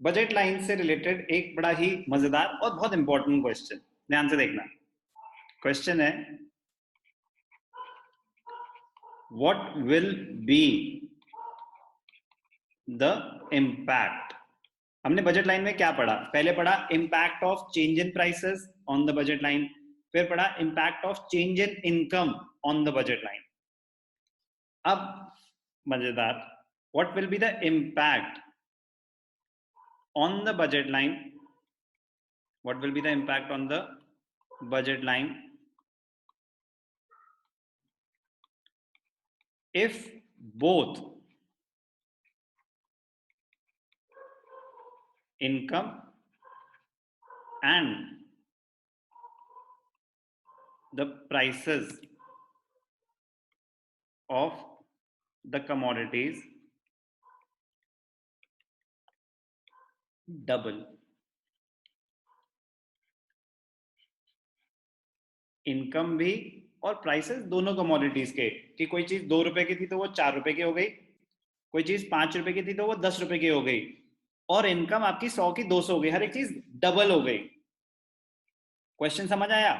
Budget line से related एक बड़ा ही मजेदार और बहुत इंपॉर्टेंट क्वेश्चन, ध्यान से देखना। क्वेश्चन है, what will be the impact. हमने बजट लाइन में क्या पढ़ा? पहले पढ़ा impact of change in prices on the budget line, फिर पढ़ा impact of change in income on the budget line. अब मजेदार, what will be the impact on the budget line, what will be the impact on the budget line if both income and the prices of the commodities double। Income भी और prices दोनों commodities के, कि कोई चीज 2 रुपए की थी तो वो 4 रुपए की हो गई, कोई चीज 5 रुपए की थी तो वो 10 रुपए की हो गई, और इनकम आपकी 100 की 200 हो गई, हर एक चीज डबल हो गई। क्वेश्चन समझ आया?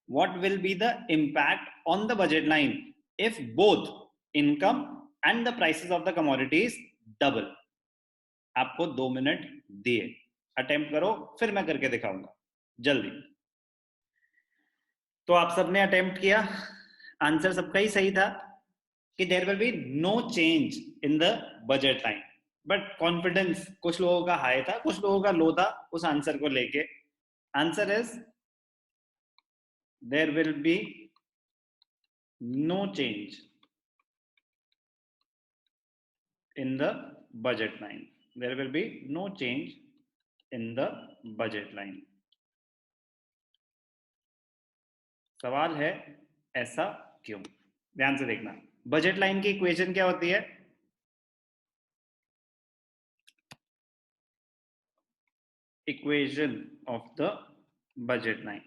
What will be the impact on the budget line if both income and the prices of the commodities double. आपको 2 मिनट दिए, अटेम्प्ट करो, फिर मैं करके दिखाऊंगा जल्दी। तो आप सबने अटेम्प्ट किया, आंसर सबका ही सही था कि there will be no change in the budget line, but confidence कुछ लोगों का हाई था, कुछ लोगों का लो था उस आंसर को लेके। Answer is there will be no change in the budget line, there will be no change in the budget line. सवाल है ऐसा क्यों? ध्यान से देखना। बजट लाइन की इक्वेशन क्या होती है? Equation of the budget line,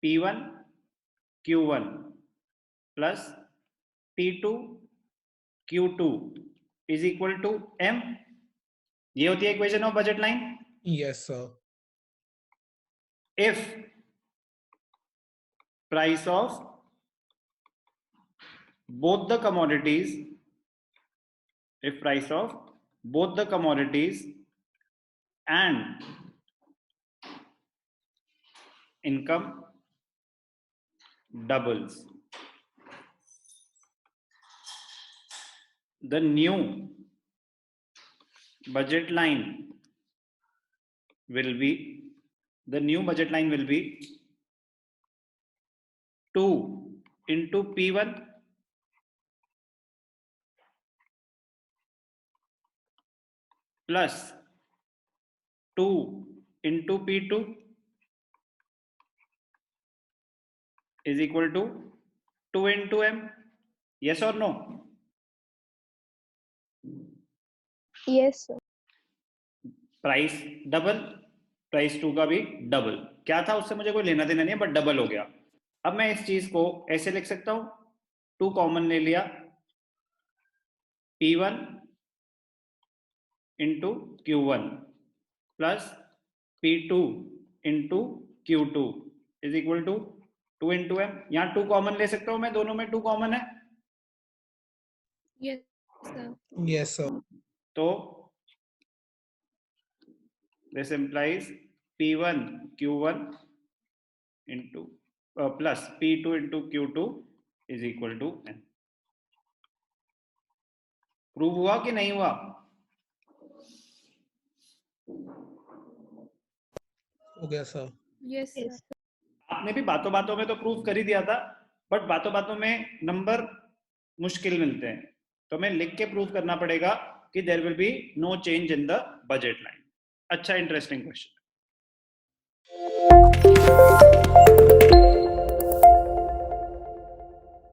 P1 Q1 plus P2 Q2 is equal to M। ये होती है equation of budget line. Yes sir. If price of both the commodities, if price of both the commodities and income doubles, the new budget line will be 2 into P1 plus 2 into P2 is equal to 2 into M। yes or no? yes sir। Price double, price 2 का भी double. क्या था उससे मुझे कोई लेना देना नहीं है, बट डबल हो गया। अब मैं इस चीज को ऐसे लिख सकता हूं, 2 कॉमन ले लिया, P1 into Q1 plus P2 into Q2 is equal to 2 into M। यहाँ 2 कॉमन ले सकता हूं मैं, दोनों में 2 कॉमन है। Yes sir. तो this implies P1 Q1 into plus P2 into Q2 is equal to N। Prove हुआ कि नहीं हुआ? हो गया सर। Yes sir. आपने भी बातों बातों में तो प्रूव कर ही दिया था, बट बातों बातों में नंबर मुश्किल मिलते हैं, तो मैं लिख के प्रूव करना पड़ेगा कि there will be no change in the budget line. अच्छा, इंटरेस्टिंग क्वेश्चन।